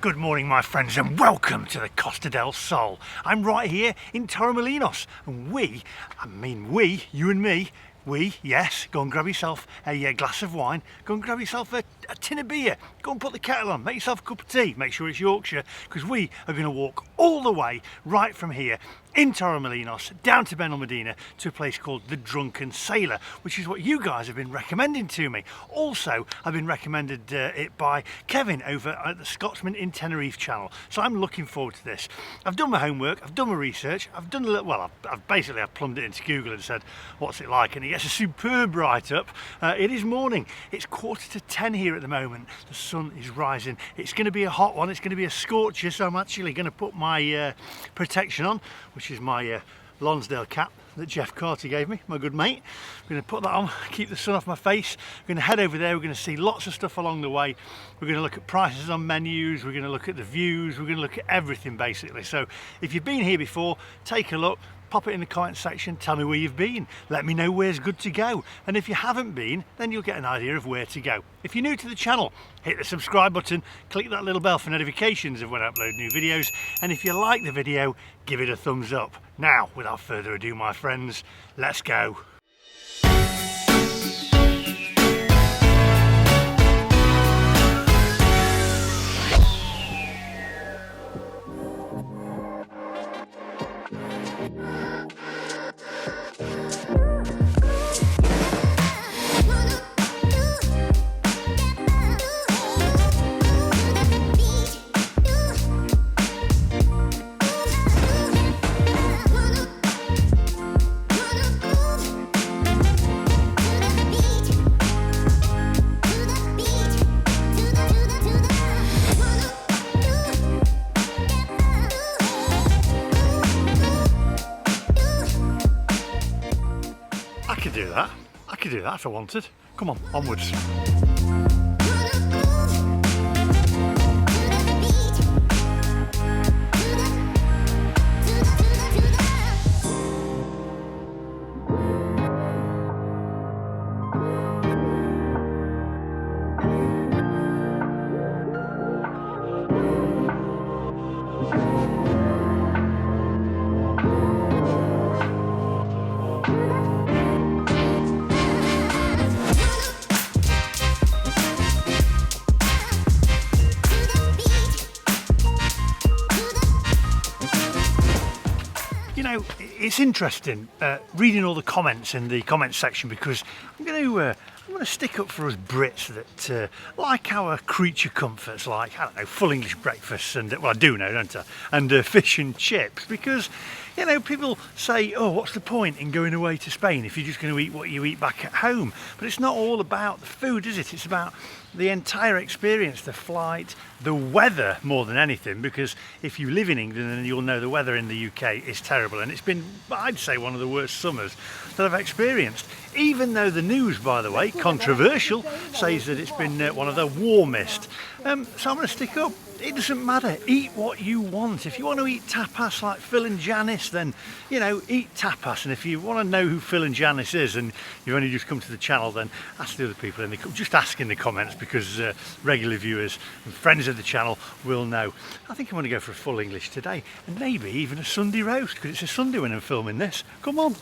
Good morning, my friends, and welcome to the Costa del Sol. I'm right here in Torremolinos, and you and me, yes, go and grab yourself a glass of wine, go and grab yourself a tin of beer, go and put the kettle on, make yourself a cup of tea, make sure it's Yorkshire, because we are going to walk all the way right from here in Torremolinos down to BENALMADENA to a place called the Drunken Sailor, which is what you guys have been recommending to me. Also, I've been recommended it by Kevin over at the Scotsman in Tenerife channel, so I'm looking forward to this. I've done my homework, I've done my research, I've done a little, well, I've plumbed it into Google and said, what's it like? And it gets a superb write-up. It is morning, it's 9:45 here at the moment, the sun is rising, it's going to be a hot one, it's going to be a scorcher, so I'm actually going to put my protection on, which is my Lonsdale cap that Jeff Carter gave me, my good mate. I'm going to put that on, keep the sun off my face. We're going to head over there, we're going to see lots of stuff along the way. We're going to look at prices on menus, we're going to look at the views, we're going to look at everything basically. So if you've been here before, take a look, pop it in the comment section, tell me where you've been, let me know where's good to go. And if you haven't been, then you'll get an idea of where to go. If you're new to the channel, hit the subscribe button, click that little bell for notifications of when I upload new videos, and if you like the video, give it a thumbs up. Now, without further ado, my friends, let's go. I could do that if I wanted. Come on, onwards. You know, it's interesting reading all the comments in the comments section, because I'm going to stick up for us Brits that like our creature comforts, like, I don't know, full English breakfasts, and, well, I do know, don't I, and fish and chips, because, you know, people say, oh, what's the point in going away to Spain if you're just going to eat what you eat back at home? But it's not all about the food, is it? It's about the entire experience, the flight, the weather more than anything, because if you live in England, then you'll know the weather in the UK is terrible, and it's been, I'd say, one of the worst summers that I've experienced, even though the news, by the way, controversial, says that it's been one of the warmest. So I'm going to stick up. It doesn't matter, eat what you want. If you want to eat tapas like Phil and Janice, then, you know, eat tapas. And if you want to know who Phil and Janice is and you've only just come to the channel, then ask the other people in the, just ask in the comments, because regular viewers and friends of the channel will know. I think I'm going to go for a full English today, and maybe even a Sunday roast, because it's a Sunday when I'm filming this. Come on.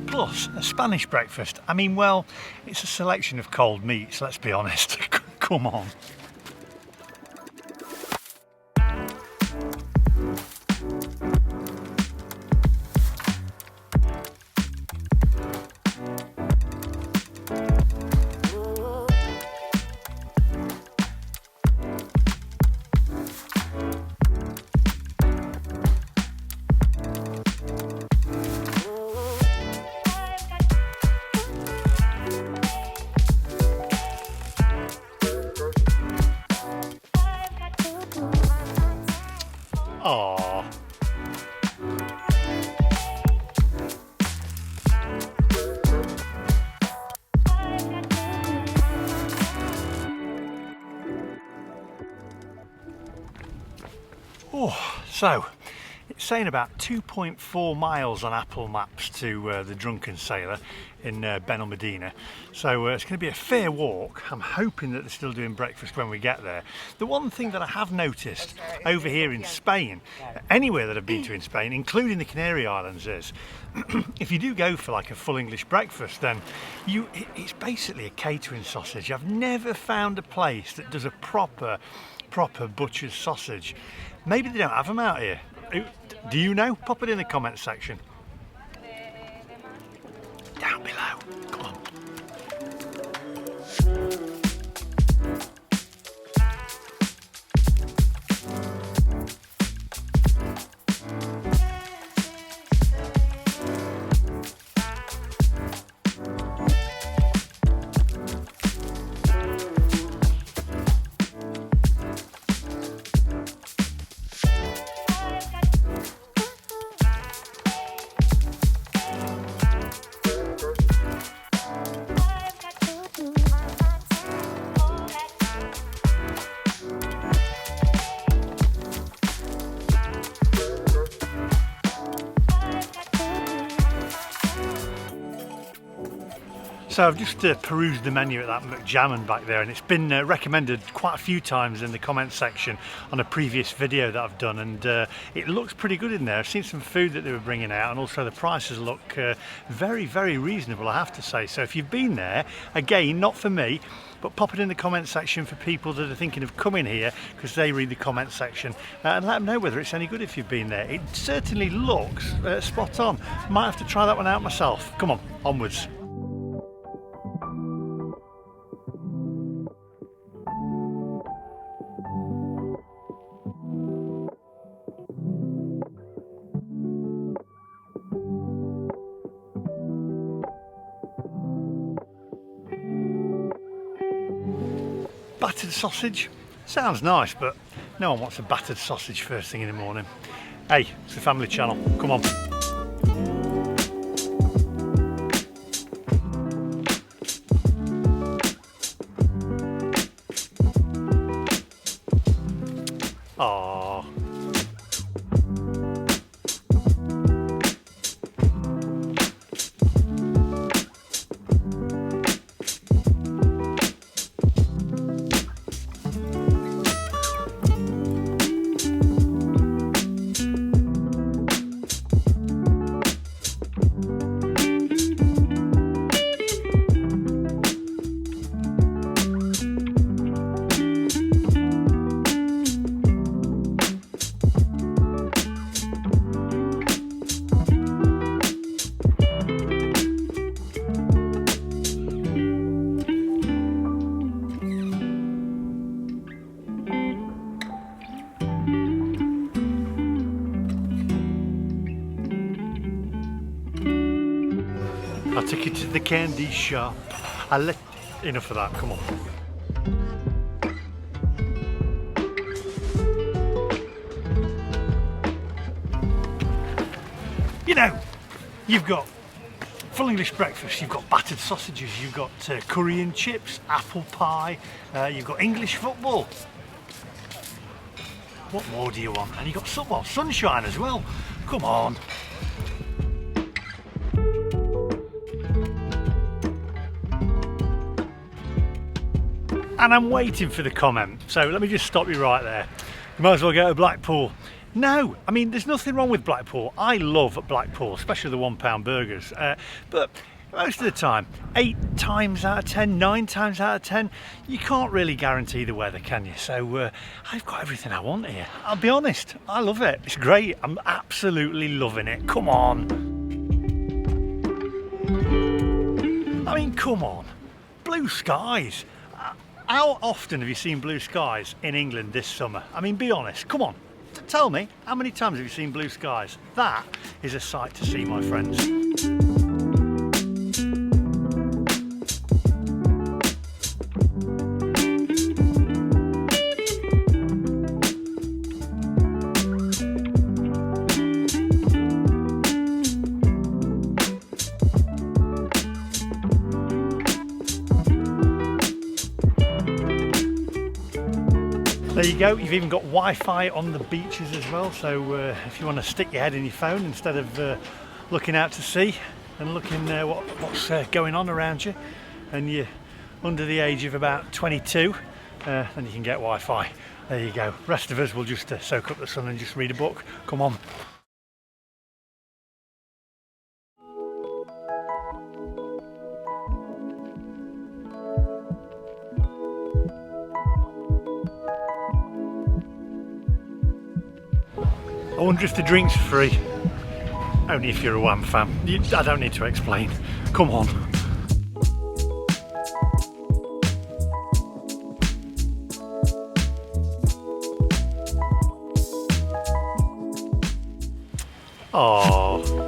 Plus a Spanish breakfast. I mean, well, it's a selection of cold meats, let's be honest. Come on. Aww. Oh, so saying about 2.4 miles on Apple Maps to the Drunken Sailor in BENALMADENA. So it's going to be a fair walk. I'm hoping that they're still doing breakfast when we get there. The one thing that I have noticed over here in Spain, anywhere that I've been to in Spain, including the Canary Islands, is if you do go for like a full English breakfast, then it's basically a catering sausage. I've never found a place that does a proper butcher's sausage. Maybe they don't have them out here. Do you know? Pop it in the comment section. Down below. Come on. So I've just perused the menu at that McJammon back there, and it's been recommended quite a few times in the comment section on a previous video that I've done, and it looks pretty good in there. I've seen some food that they were bringing out, and also the prices look very, very reasonable, I have to say. So if you've been there, again, not for me, but pop it in the comment section for people that are thinking of coming here, because they read the comment section, and let them know whether it's any good if you've been there. It certainly looks spot on. Might have to try that one out myself. Come on, onwards. Battered sausage sounds nice, but no one wants a battered sausage first thing in the morning. Hey, it's the family channel, come on. Aww. I'll take you to the candy shop. Enough of that, come on. You know, you've got full English breakfast, you've got battered sausages, you've got curry and chips, apple pie, you've got English football. What more do you want? And you've got sunshine as well. Come on. And I'm waiting for the comment, so let me just stop you right there. You might as well go to Blackpool. No, I mean, there's nothing wrong with Blackpool. I love Blackpool, especially the £1 burgers. But most of the time, 8 times out of 10, 9 times out of 10, you can't really guarantee the weather, can you? So I've got everything I want here. I'll be honest, I love it. It's great. I'm absolutely loving it. Come on. I mean, come on. Blue skies. How often have you seen blue skies in England this summer? I mean, be honest, come on, tell me, how many times have you seen blue skies? That is a sight to see, my friends. There you go, you've even got Wi-Fi on the beaches as well, so if you want to stick your head in your phone instead of looking out to sea and looking what's going on around you, and you're under the age of about 22, then you can get Wi-Fi. There you go. Rest of us will just soak up the sun and just read a book. Come on. I wonder if the drink's free. Only if you're a Wham fan. I don't need to explain. Come on. Oh.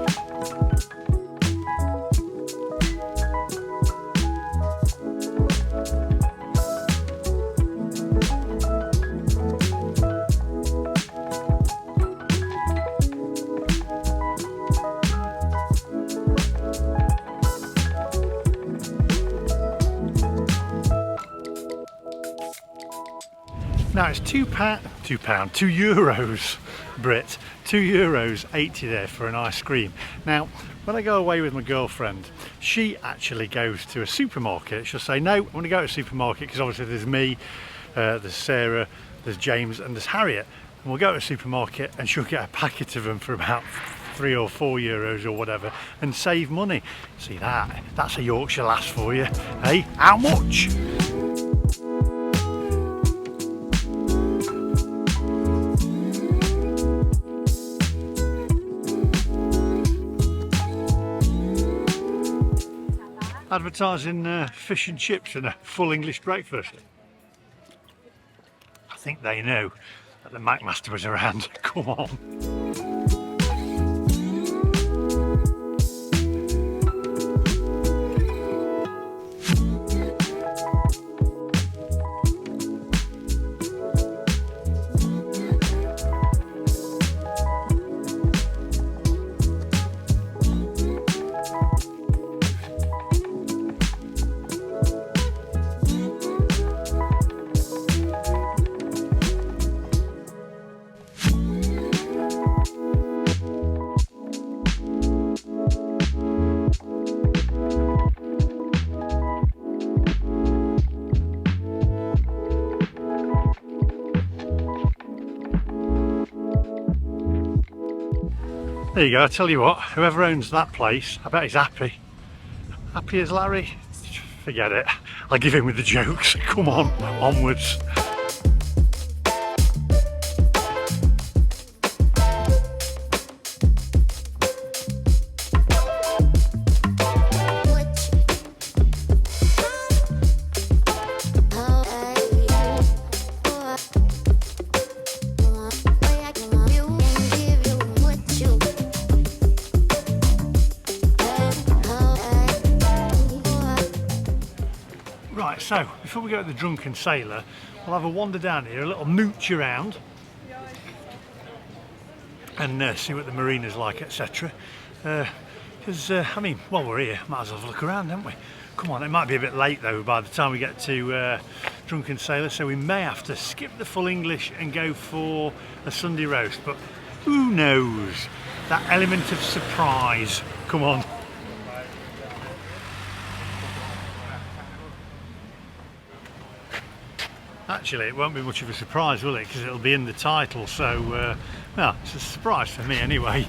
Now it's €2, Brit, €2.80 there for an ice cream. Now, when I go away with my girlfriend, she actually goes to a supermarket. She'll say, no, I want to go to a supermarket because obviously there's me, there's Sarah, there's James and there's Harriet. And we'll go to a supermarket and she'll get a packet of them for about €3 or €4 or whatever and save money. See that? That's a Yorkshire lass for you. Hey, how much? Advertising fish and chips and a full English breakfast. I think they know that the Macmaster was around. Come on. There you go, I tell you what, whoever owns that place, I bet he's happy. Happy as Larry? Forget it, I'll give in with the jokes. Come on, onwards. Right, so before we go to the Drunken Sailor, we'll have a wander down here, a little mooch around and see what the marina's like, etc. Because, I mean, while we're here, might as well have a look around, don't we? Come on, it might be a bit late though by the time we get to Drunken Sailor, so we may have to skip the full English and go for a Sunday roast, but who knows? That element of surprise. Come on. Actually, it won't be much of a surprise, will it? Because it'll be in the title, so, well, it's a surprise for me anyway.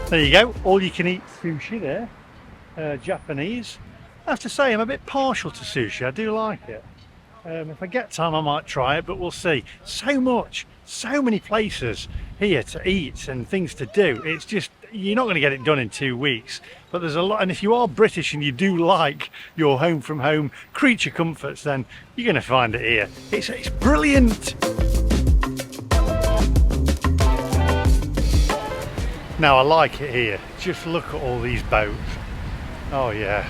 There you go, all you can eat sushi there, Japanese. I have to say I'm a bit partial to sushi, I do like it. If I get time I might try it, but we'll see. So much, so many places here to eat and things to do. It's just you're not going to get it done in 2 weeks, but there's a lot. And if you are British and you do like your home from home creature comforts, then you're going to find it here. It's brilliant. Now I like it here. Just look at all these boats. Oh yeah.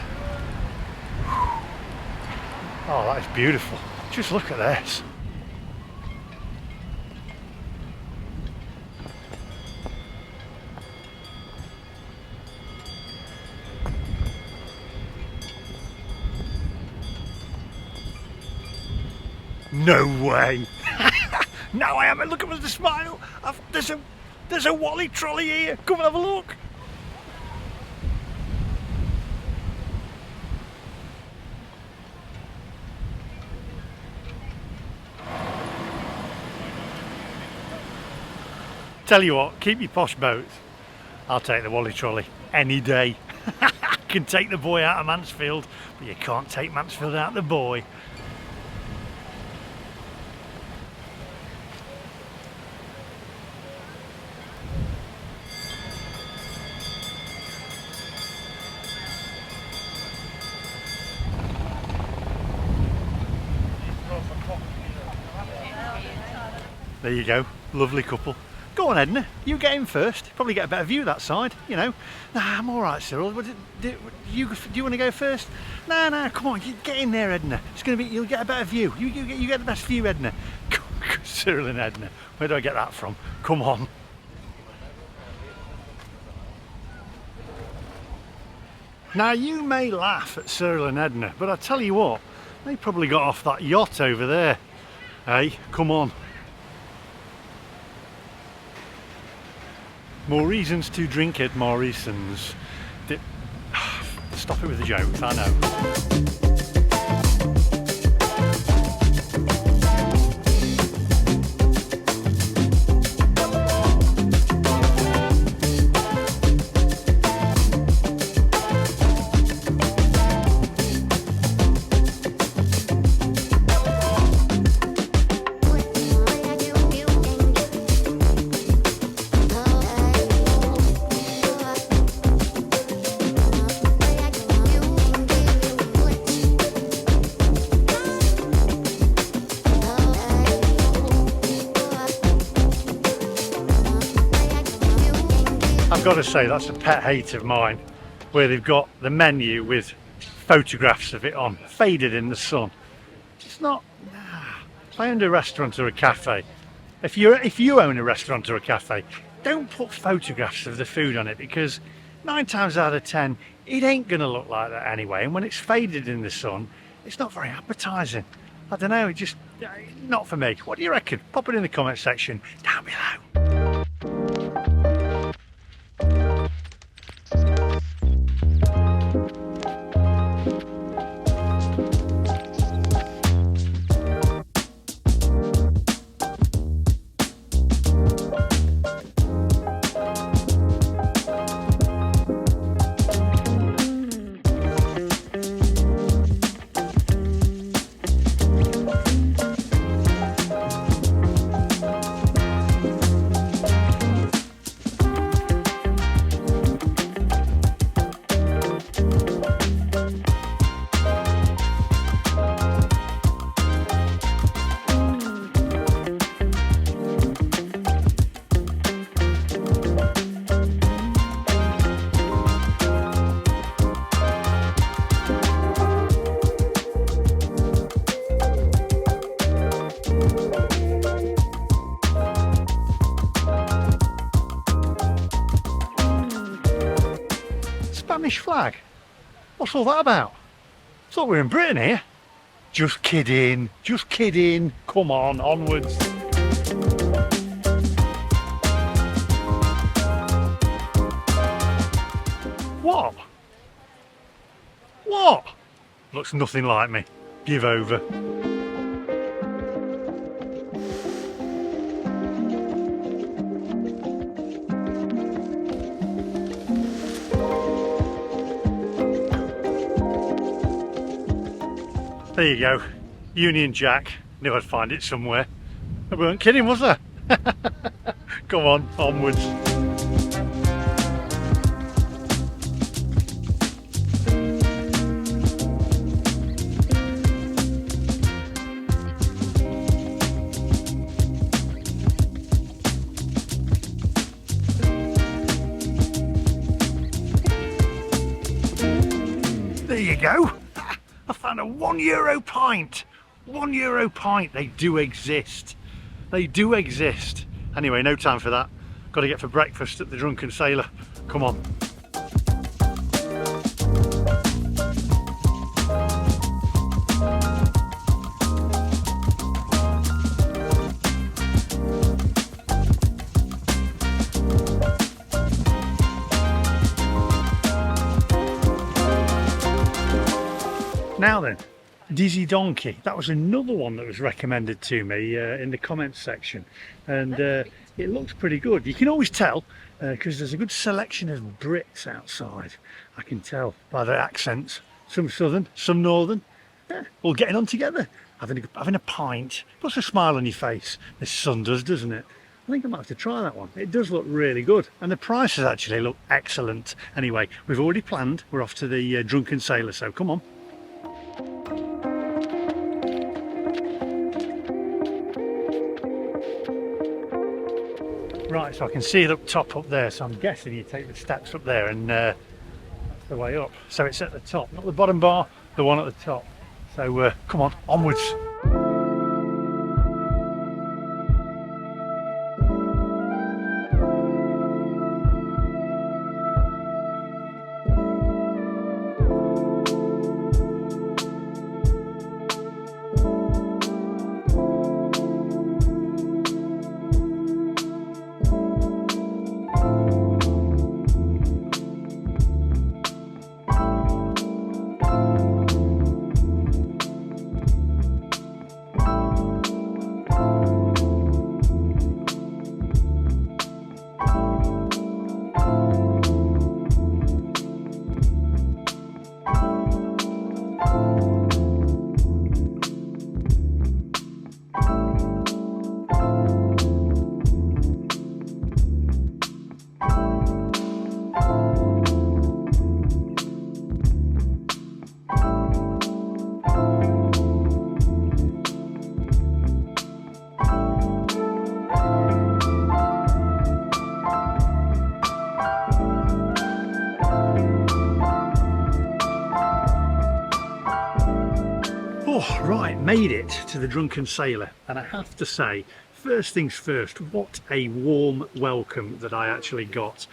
Oh, that is beautiful. Just look at this. No way. Now I am. Look at the smile. There's a Wally trolley here. Come and have a look. Tell you what, keep your posh boats. I'll take the Wally trolley any day. I can take the boy out of Mansfield, but you can't take Mansfield out of the boy. There you go, lovely couple. Go on, Edna, you get in first. Probably get a better view that side, you know. Nah, I'm all right, Cyril. Do you want to go first? Nah, come on, get in there, Edna. It's going to be, you'll get a better view. You get the best view, Edna. Cyril and Edna, where do I get that from? Come on. Now, you may laugh at Cyril and Edna, but I tell you what, they probably got off that yacht over there. Hey, come on. More reasons to drink at Morrison's. Stop it with the jokes, I know. I've got to say, that's a pet hate of mine, where they've got the menu with photographs of it on, faded in the sun. It's not. If I owned a restaurant or a cafe, if you own a restaurant or a cafe, don't put photographs of the food on it, because 9 times out of 10 it ain't gonna look like that anyway, and when it's faded in the sun, it's not very appetizing. I don't know, it just not for me. What do you reckon? Pop it in the comment section down below. Spanish flag? What's all that about? I thought we were in Britain here. Just kidding, just kidding. Come on, onwards. What? What? Looks nothing like me. Give over. There you go, Union Jack. Knew I'd find it somewhere. I weren't kidding, was I? Come on, onwards. go. I found a €1 pint. €1 pint. They do exist. They do exist. Anyway, no time for that. Got to get for breakfast at the Drunken Sailor. Come on. Now then, Dizzy Donkey. That was another one that was recommended to me in the comments section, and it looks pretty good. You can always tell because there's a good selection of Brits outside. I can tell by their accents. Some southern, some northern. Yeah, all getting on together, having a pint. Puts a smile on your face. The sun does, doesn't it? I think I might have to try that one. It does look really good, and the prices actually look excellent. Anyway, we've already planned. We're off to the Drunken Sailor, so come on. Right, so I can see it up top up there, so I'm guessing you take the steps up there and that's the way up. So it's at the top, not the bottom bar, the one at the top. So come on, onwards. Oh, right, made it to the Drunken Sailor, and I have to say, first things first, what a warm welcome that I actually got.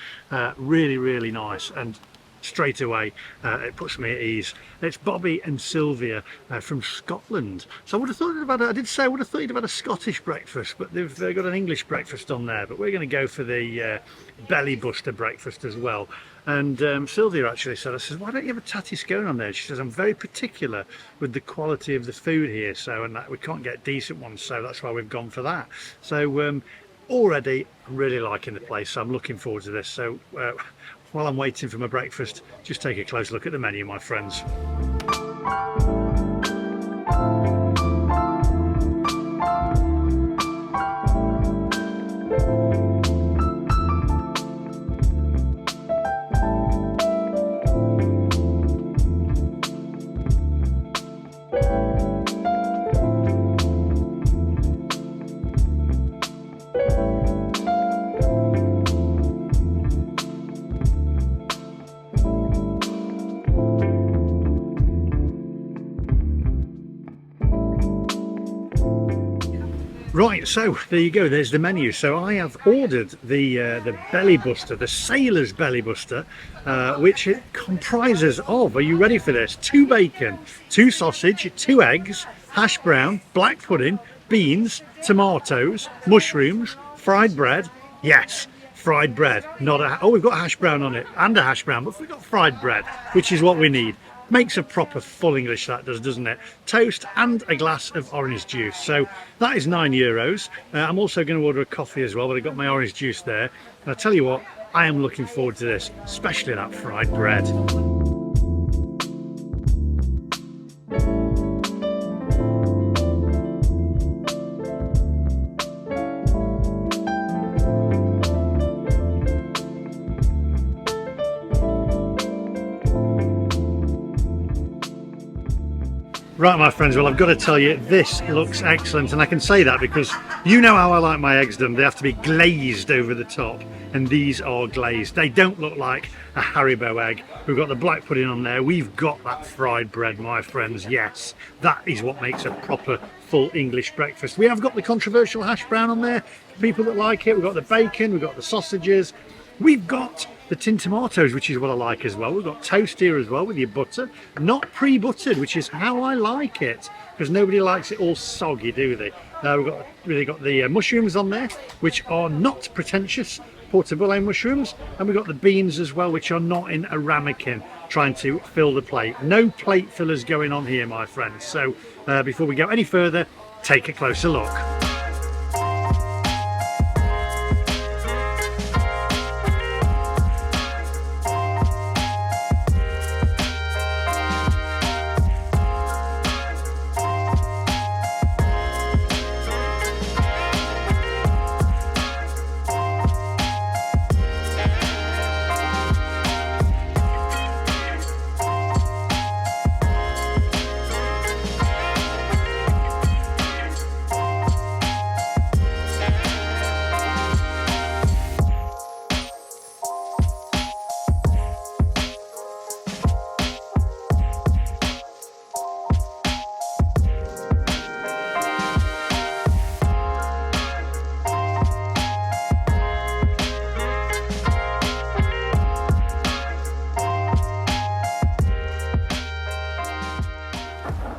Really, really nice, and straight away it puts me at ease. It's Bobby and Sylvia from Scotland. So I would have thought I did say I would have thought you'd have had a Scottish breakfast, but they've got an English breakfast on there. But we're going to go for the belly buster breakfast as well. And Sylvia actually said, I said, why don't you have a tatty scone on there? She says, I'm very particular with the quality of the food here, so and that we can't get decent ones, so that's why we've gone for that. So already I'm really liking the place, so I'm looking forward to this. So while I'm waiting for my breakfast, just take a close look at the menu, my friends. Right, so there you go, there's the menu. So I have ordered the belly buster, the sailor's belly buster, which it comprises of, are you ready for this? 2 bacon, 2 sausage, 2 eggs, hash brown, black pudding, beans, tomatoes, mushrooms, fried bread. Yes, fried bread, not a, oh, we've got hash brown on it and a hash brown, but we've got fried bread, which is what we need. Makes a proper full English, that does, doesn't it? Toast and a glass of orange juice. So that is €9. I'm also going to order a coffee as well, but I got my orange juice there. And I tell you what, I am looking forward to this, especially that fried bread. Right, my friends, well, I've got to tell you, this looks excellent, and I can say that because you know how I like my eggs done. They have to be glazed over the top, and these are glazed. They don't look like a Haribo egg. We've got the black pudding on there. We've got that fried bread, my friends. Yes, that is what makes a proper full English breakfast. We have got the controversial hash brown on there, people that like it. We've got the bacon, we've got the sausages. We've got the tinned tomatoes, which is what I like as well. We've got toast here as well with your butter. Not pre-buttered, which is how I like it, because nobody likes it all soggy, do they? We've got the mushrooms on there, which are not pretentious portobello mushrooms. And we've got the beans as well, which are not in a ramekin, trying to fill the plate. No plate fillers going on here, my friends. So before we go any further, take a closer look.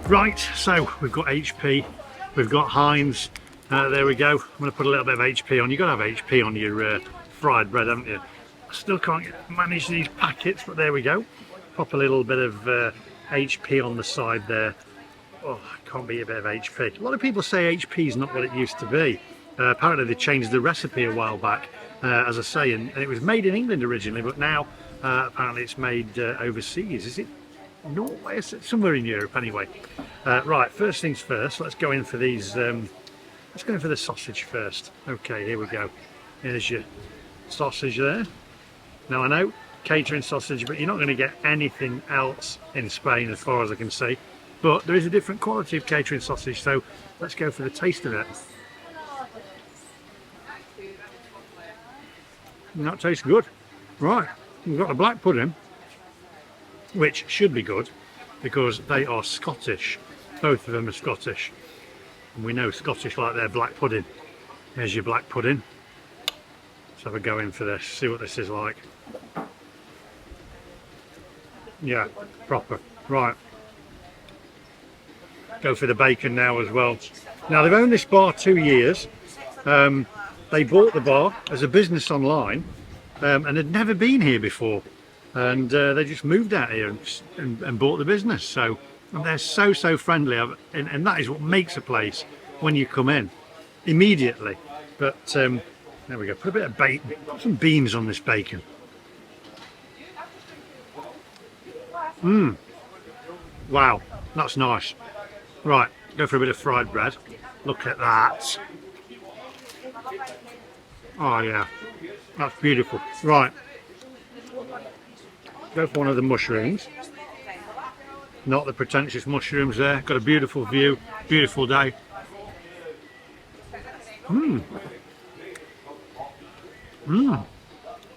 Right, so we've got HP, we've got Heinz, there we go. I'm going to put a little bit of HP on. You've got to have HP on your fried bread, haven't you? I still can't manage these packets, but there we go. Pop a little bit of HP on the side there. Oh, can't beat a bit of HP. A lot of people say HP is not what it used to be. Apparently they changed the recipe a while back, as I say, and it was made in England originally, but now apparently it's made overseas. Is it Norway? Somewhere in Europe anyway. Right, first things first, let's go in for these, let's go in for the sausage first. Okay, here we go. Here's your sausage there. Now I know, catering sausage, but you're not going to get anything else in Spain as far as I can see. But there is a different quality of catering sausage, so let's go for the taste of it. And that tastes good. Right, we've got the black pudding, which should be good because they are Scottish. Both of them are Scottish, and we know Scottish like their black pudding. Here's your black pudding. Let's have a go in for this, see what this is like. Yeah, proper. Right, go for the bacon now as well. Now they've owned this bar 2 years. They bought the bar as a business online, and had never been here before. And they just moved out here and bought the business. So they're so friendly, and that is what makes a place when you come in immediately. But there we go. Put a bit of bacon, put some beans on this bacon. Wow, that's nice. Right, go for a bit of fried bread. Look at that. Oh yeah, that's beautiful. Right. Go for one of the mushrooms, not the pretentious mushrooms there. Got a beautiful view, beautiful day. Them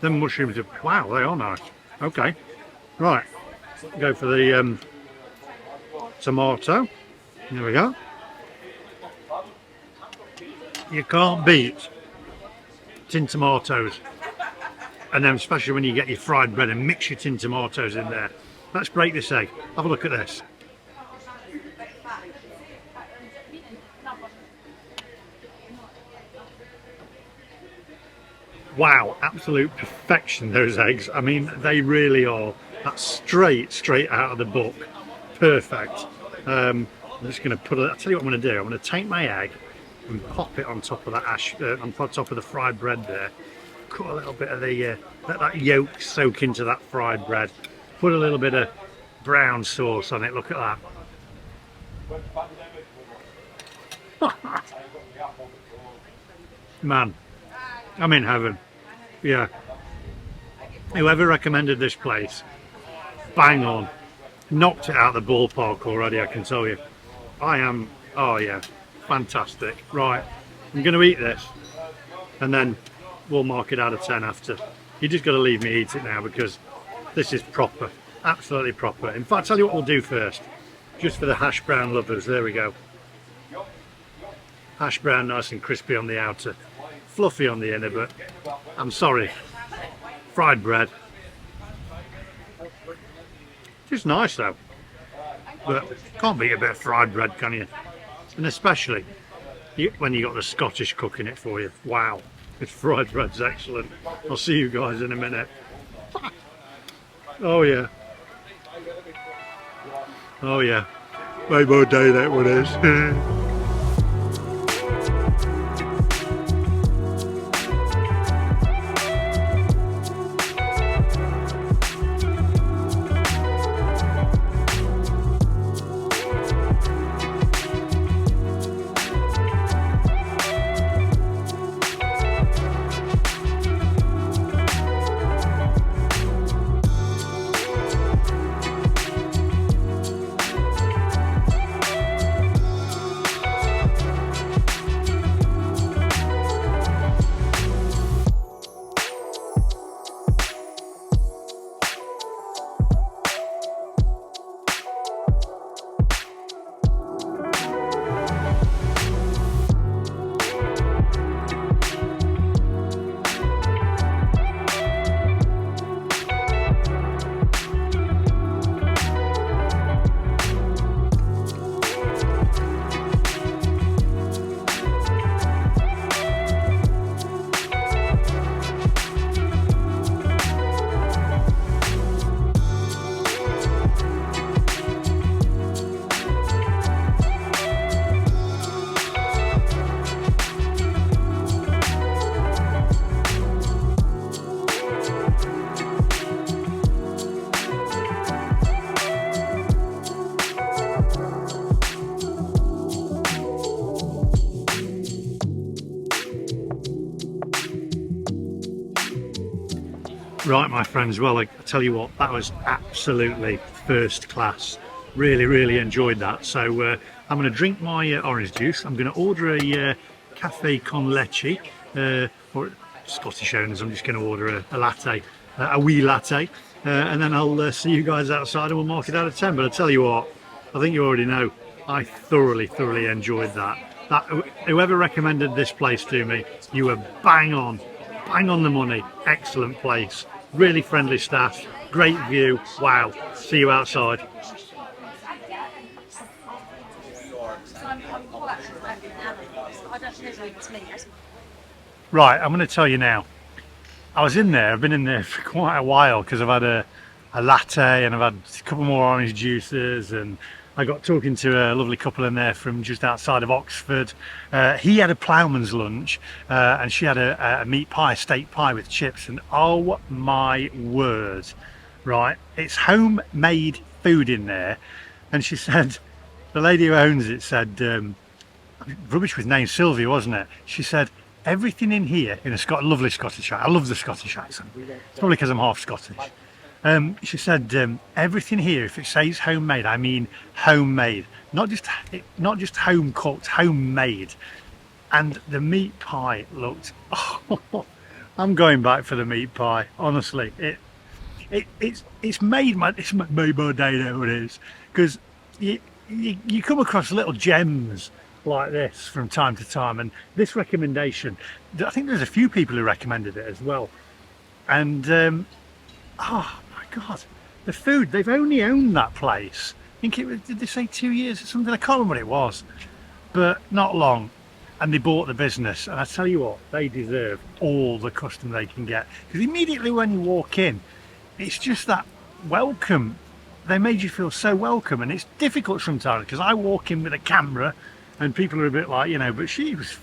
mushrooms are, wow, they are nice. Okay, right, go for the tomato. There we go. You can't beat tinned tomatoes. And then especially when you get your fried bread and mix your tinned tomatoes in there. Let's break this egg. Have a look at this. Wow, absolute perfection, those eggs. I mean, they really are. That's straight out of the book. Perfect. I'm just going to put it, I'll tell you what I'm going to do. I'm going to take my egg and pop it on top of that on top of the fried bread there. Cut a little bit of the let that yolk soak into that fried bread. Put a little bit of brown sauce on it. Look at that. Man, I'm in heaven. Yeah. Whoever recommended this place, bang on. Knocked it out of the ballpark already, I can tell you. I am, oh yeah, fantastic. Right, I'm going to eat this and then we'll mark it out of 10 after. You just got to leave me eat it now because this is proper, absolutely proper. In fact, I'll tell you what we'll do first, just for the hash brown lovers. There we go. Hash brown, nice and crispy on the outer, fluffy on the inner, but I'm sorry, fried bread. Just nice though, but can't beat a bit of fried bread, can you? And especially when you got the Scottish cooking it for you. Wow, this fried bread's excellent. I'll see you guys in a minute. Oh yeah, oh yeah, way more day that one is. Right, my friends, well, I tell you what, that was absolutely first class. Really enjoyed that. So I'm going to drink my orange juice. I'm going to order a cafe con leche, or Scottish owners, I'm just going to order a latte, a wee latte, and then I'll see you guys outside and we'll mark it out of 10. But I tell you what, I think you already know, I thoroughly enjoyed that. Whoever recommended this place to me, you were bang on the money. Excellent place, really friendly staff, great view. Wow, see you outside. Right, I'm going to tell you now, I was in there, I've been in there for quite a while because I've had a latte and I've had a couple more orange juices, and I got talking to a lovely couple in there from just outside of Oxford. He had a ploughman's lunch and she had a meat pie, steak pie with chips, and oh my word, right, it's homemade food in there. And she said, the lady who owns it said, rubbish with name, Sylvia, wasn't it? She said, everything in here, in a lovely Scottish accent, I love the Scottish accent, it's probably because I'm half Scottish. She said, everything here, if it says homemade, I mean homemade, not just home cooked, homemade. And the meat pie looked, oh, I'm going back for the meat pie, honestly. It's made my day, there it is, because you come across little gems like this from time to time, and this recommendation, I think there's a few people who recommended it as well. And oh my god, the food, they've only owned that place, I think it was, did they say 2 years or something? I can't remember what it was, but not long, and they bought the business. And I tell you what, they deserve all the custom they can get, because immediately when you walk in, it's just that welcome. They made you feel so welcome, and it's difficult sometimes because I walk in with a camera and people are a bit like, you know, but she was,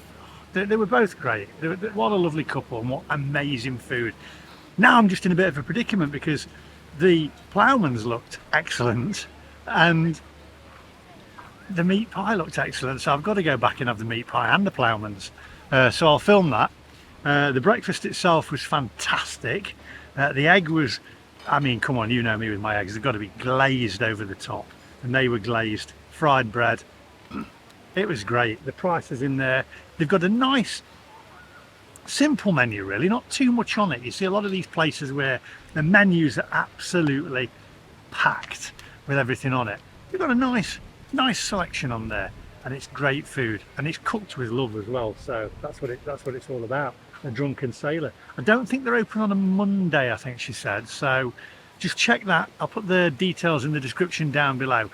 they were both great. What a lovely couple, and what amazing food. Now I'm just in a bit of a predicament because the ploughman's looked excellent and the meat pie looked excellent, so I've got to go back and have the meat pie and the ploughman's. So I'll film that. The breakfast itself was fantastic. The egg was, I mean, come on, you know me with my eggs, they've got to be glazed over the top, and they were glazed. Fried bread, It was great. The prices in there, they've got a nice simple menu really, not too much on it. You see a lot of these places where the menus are absolutely packed with everything on it. You've got a nice selection on there, and it's great food, and it's cooked with love as well. So that's what it's all about. A Drunken Sailor. I don't think they're open on a Monday, I think she said. So just check that. I'll put the details in the description down below.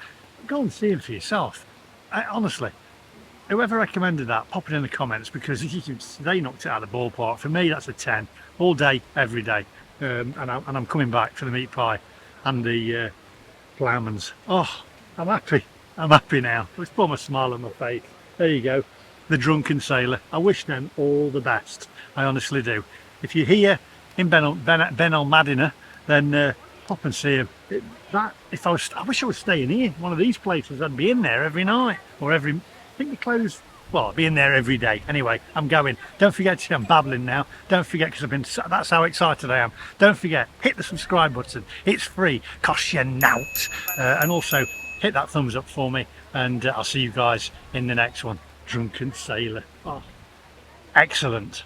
Go and see them for yourself. Honestly, whoever recommended that, pop it in the comments, because they knocked it out of the ballpark. For me, that's a 10 all day, every day. And I'm coming back for the meat pie and the ploughmans. Oh, I'm happy now. It's put a smile on my face. There you go, the Drunken Sailor. I wish them all the best, I honestly do. If you're here in BENALMADENA, then pop and see him. I wish I was staying here, one of these places. I'd be in there every night, or I think they close. Well, I'll be in there every day. Anyway, I'm going. Don't forget to, I'm babbling now. Don't forget, because that's how excited I am. Don't forget, hit the subscribe button. It's free, costs you nout. And also, hit that thumbs up for me. And I'll see you guys in the next one. Drunken Sailor. Oh, excellent.